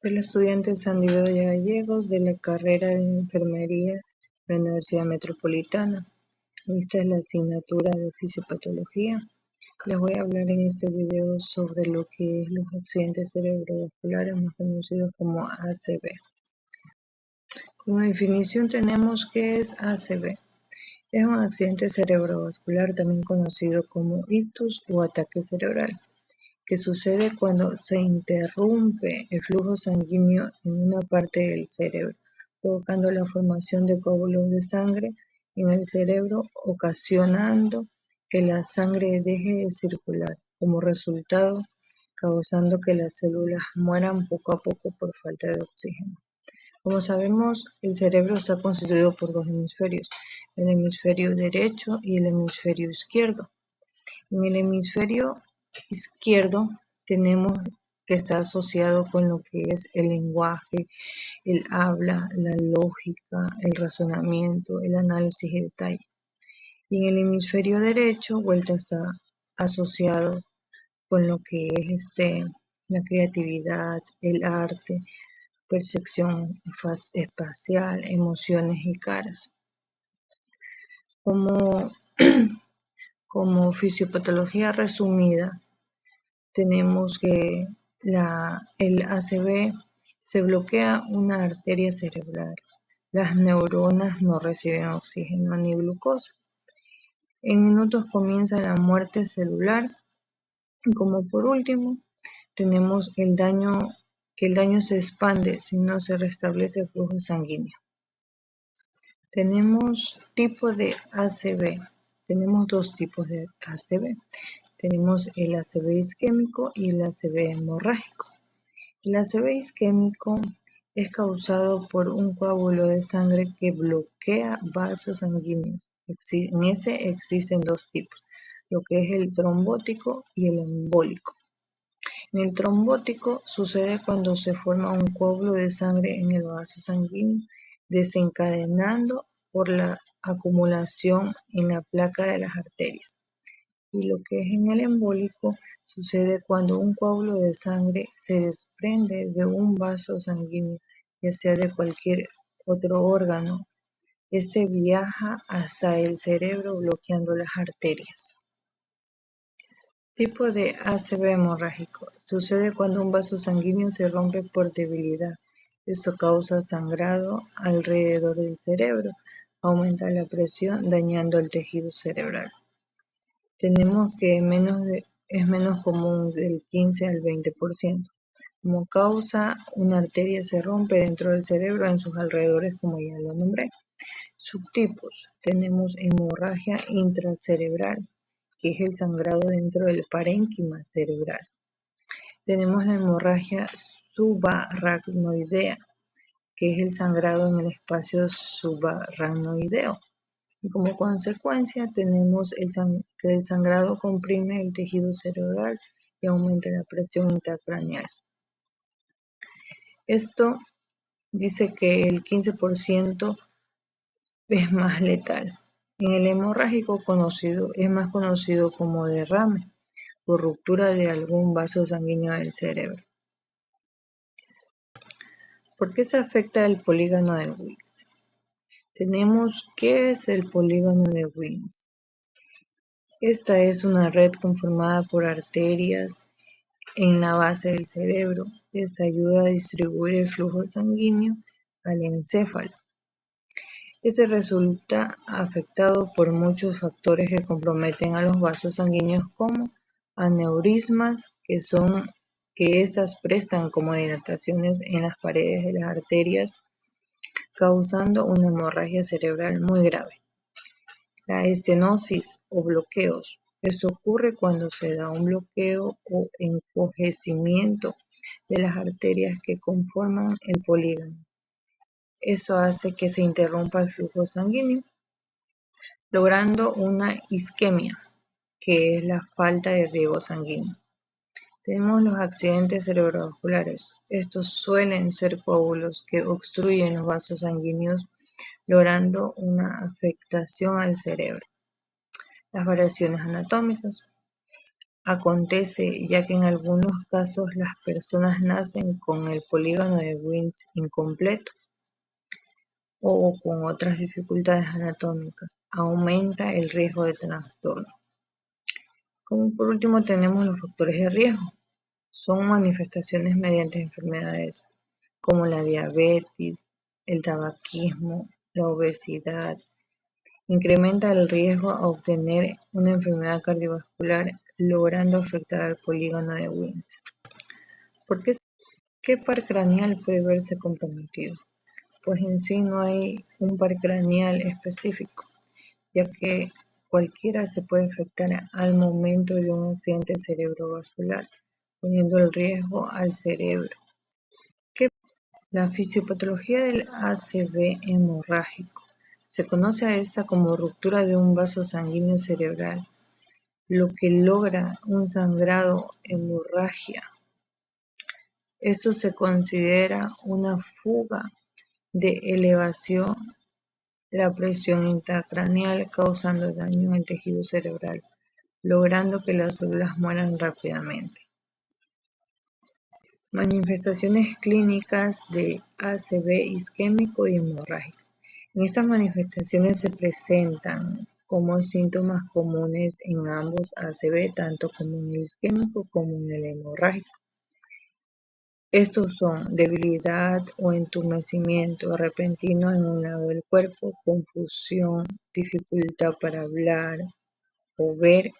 El estudiante Sandy Bedoya Gallegos de la carrera de Enfermería de la Universidad Metropolitana. Esta es la asignatura de Fisiopatología. Les voy a hablar en este video sobre lo que es los accidentes cerebrovasculares, más conocidos como ACV. Como definición tenemos que es ACV. Es un accidente cerebrovascular también conocido como ictus o ataque cerebral, que sucede cuando se interrumpe el flujo sanguíneo en una parte del cerebro, provocando la formación de coágulos de sangre en el cerebro, ocasionando que la sangre deje de circular, como resultado causando que las células mueran poco a poco por falta de oxígeno. Como sabemos, el cerebro está constituido por dos hemisferios, el hemisferio derecho y el hemisferio izquierdo. En el hemisferio izquierdo tenemos que está asociado con lo que es el lenguaje, el habla, la lógica, el razonamiento, el análisis y detalle. Y en el hemisferio derecho, vuelta está asociado con lo que es la creatividad, el arte, percepción espacial, emociones y caras. Como fisiopatología resumida, tenemos que el ACV se bloquea una arteria cerebral. Las neuronas no reciben oxígeno ni glucosa. En minutos comienza la muerte celular. Y como por último, tenemos que el daño se expande si no se restablece el flujo sanguíneo. Tenemos tipos de ACV. Tenemos dos tipos de ACV. Tenemos el ACV isquémico y el ACV hemorrágico. El ACV isquémico es causado por un coágulo de sangre que bloquea vasos sanguíneos. En ese existen dos tipos, lo que es el trombótico y el embólico. En el trombótico sucede cuando se forma un coágulo de sangre en el vaso sanguíneo, desencadenando por la acumulación en la placa de las arterias. Y lo que es en el embólico sucede cuando un coágulo de sangre se desprende de un vaso sanguíneo, ya sea de cualquier otro órgano. Este viaja hasta el cerebro bloqueando las arterias. Tipo de ACV hemorrágico. Sucede cuando un vaso sanguíneo se rompe por debilidad. Esto causa sangrado alrededor del cerebro, aumenta la presión dañando el tejido cerebral. Tenemos que es menos común del 15 al 20%. Como causa, una arteria se rompe dentro del cerebro en sus alrededores, como ya lo nombré. Subtipos. Tenemos hemorragia intracerebral, que es el sangrado dentro del parénquima cerebral. Tenemos la hemorragia subaracnoidea, que es el sangrado en el espacio subaracnoideo. Y como consecuencia tenemos que el sangrado comprime el tejido cerebral y aumenta la presión intracraneal. Esto dice que el 15% es más letal. En el hemorrágico es más conocido como derrame o ruptura de algún vaso sanguíneo del cerebro. ¿Por qué se afecta el polígono de Wills? Tenemos ¿qué es el polígono de Wills? Esta es una red conformada por arterias en la base del cerebro. Esta ayuda a distribuir el flujo sanguíneo al encéfalo. Este resulta afectado por muchos factores que comprometen a los vasos sanguíneos como aneurismas, que estas prestan como dilataciones en las paredes de las arterias, causando una hemorragia cerebral muy grave. La estenosis o bloqueos. Esto ocurre cuando se da un bloqueo o encogecimiento de las arterias que conforman el polígono. Eso hace que se interrumpa el flujo sanguíneo, logrando una isquemia, que es la falta de riego sanguíneo. Tenemos los accidentes cerebrovasculares. Estos suelen ser coágulos que obstruyen los vasos sanguíneos, logrando una afectación al cerebro. Las variaciones anatómicas. acontece ya que en algunos casos las personas nacen con el polígono de Wings incompleto o con otras dificultades anatómicas, aumenta el riesgo de trastorno. Como por último tenemos los factores de riesgo. Son manifestaciones mediante enfermedades como la diabetes, el tabaquismo, la obesidad. Incrementa el riesgo a obtener una enfermedad cardiovascular, logrando afectar al polígono de Wings. ¿Por qué par craneal puede verse comprometido? Pues en sí no hay un par craneal específico, ya que cualquiera se puede afectar al momento de un accidente cerebrovascular, poniendo el riesgo al cerebro. La fisiopatología del ACV hemorrágico. Se conoce a esta como ruptura de un vaso sanguíneo cerebral, lo que logra un sangrado hemorragia. Esto se considera una fuga de elevación la presión intracraneal causando daño al tejido cerebral, logrando que las células mueran rápidamente. Manifestaciones clínicas de ACV isquémico y hemorrágico. En estas manifestaciones se presentan como síntomas comunes en ambos ACV, tanto como en el isquémico como en el hemorrágico. Estos son debilidad o entumecimiento repentino en un lado del cuerpo, confusión, dificultad para hablar o ver,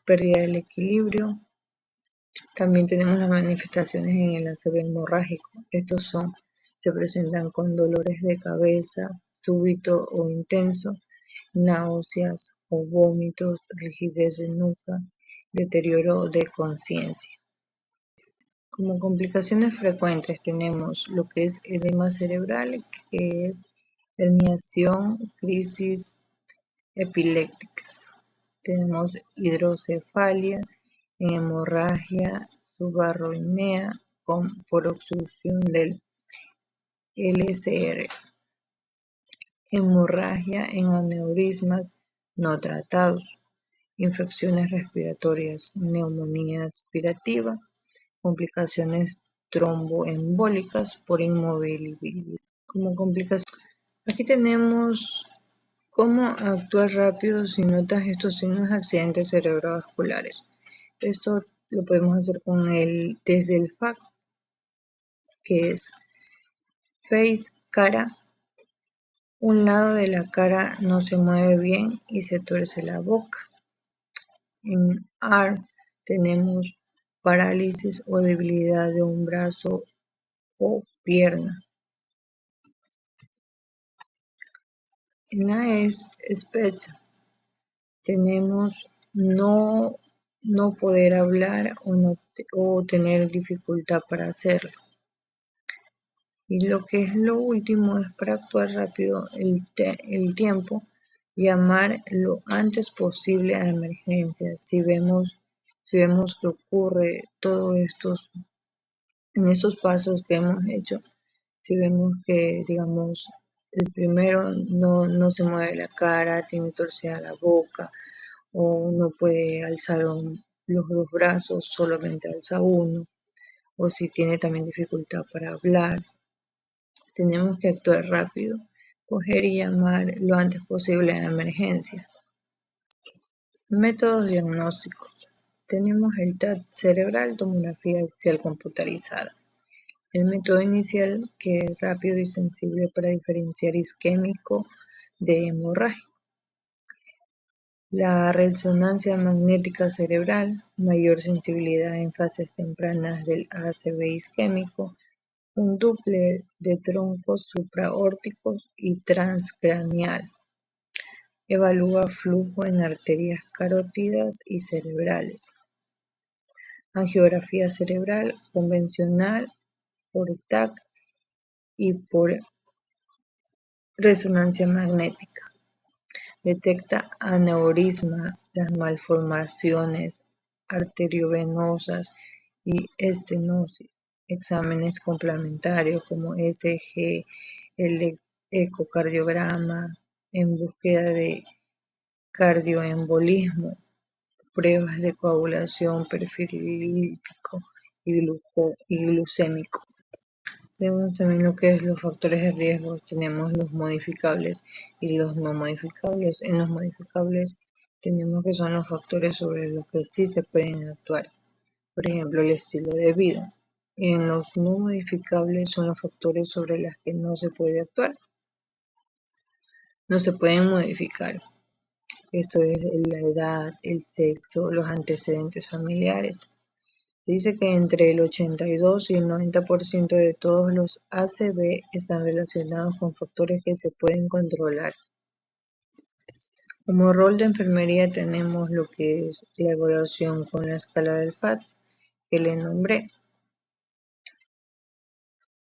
pérdida del equilibrio. También tenemos las manifestaciones en el ACV hemorrágico. Se presentan con dolores de cabeza, súbito o intenso, náuseas o vómitos, rigidez de nuca, deterioro de conciencia. Como complicaciones frecuentes tenemos lo que es edema cerebral, que es herniación, crisis epilépticas. Tenemos hidrocefalia, en hemorragia subarroidea por obstrucción del LCR, hemorragia en aneurismas no tratados, infecciones respiratorias, neumonía aspirativa, complicaciones tromboembólicas por inmovilidad. Como complicación, aquí tenemos cómo actuar rápido si notas estos signos de accidentes cerebrovasculares. Esto lo podemos hacer desde el fax, que es face, cara. Un lado de la cara no se mueve bien y se tuerce la boca. En arm tenemos parálisis o debilidad de un brazo o pierna. En speech tenemos no poder hablar o tener dificultad para hacerlo. Y lo que es lo último es para actuar rápido el tiempo, llamar lo antes posible a emergencias. Si vemos que ocurre todo estos, en estos pasos que hemos hecho, si vemos que, digamos, el primero no se mueve la cara, tiene torcida la boca, o no puede alzar los dos brazos, solamente alza uno, o si tiene también dificultad para hablar, tenemos que actuar rápido, coger y llamar lo antes posible a emergencias. Métodos diagnósticos. Tenemos el TAC cerebral, tomografía axial computarizada. El método inicial, que es rápido y sensible para diferenciar isquémico de hemorrágico. La resonancia magnética cerebral, mayor sensibilidad en fases tempranas del ACV isquémico, un Doppler de troncos supraórticos y transcraneal. Evalúa flujo en arterias carótidas y cerebrales. Angiografía cerebral convencional por TAC y por resonancia magnética. Detecta aneurisma, las malformaciones arteriovenosas y estenosis. Exámenes complementarios como ECG, el ecocardiograma en búsqueda de cardioembolismo. pruebas de coagulación, perfil lipídico y glucémico. Tenemos también lo que es los factores de riesgo, tenemos los modificables y los no modificables. En los modificables tenemos que son los factores sobre los que sí se pueden actuar, por ejemplo, el estilo de vida. En los no modificables son los factores sobre los que no se puede actuar, no se pueden modificar. Esto es la edad, el sexo, los antecedentes familiares. Dice que entre el 82 y el 90% de todos los ACV están relacionados con factores que se pueden controlar. Como rol de enfermería tenemos lo que es la evaluación con la escala del FATS que le nombré.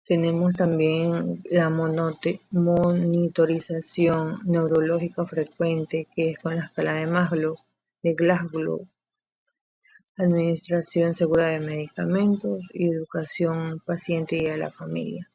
Tenemos también la monitorización neurológica frecuente, que es con la escala de Glasgow, administración segura de medicamentos y educación al paciente y a la familia.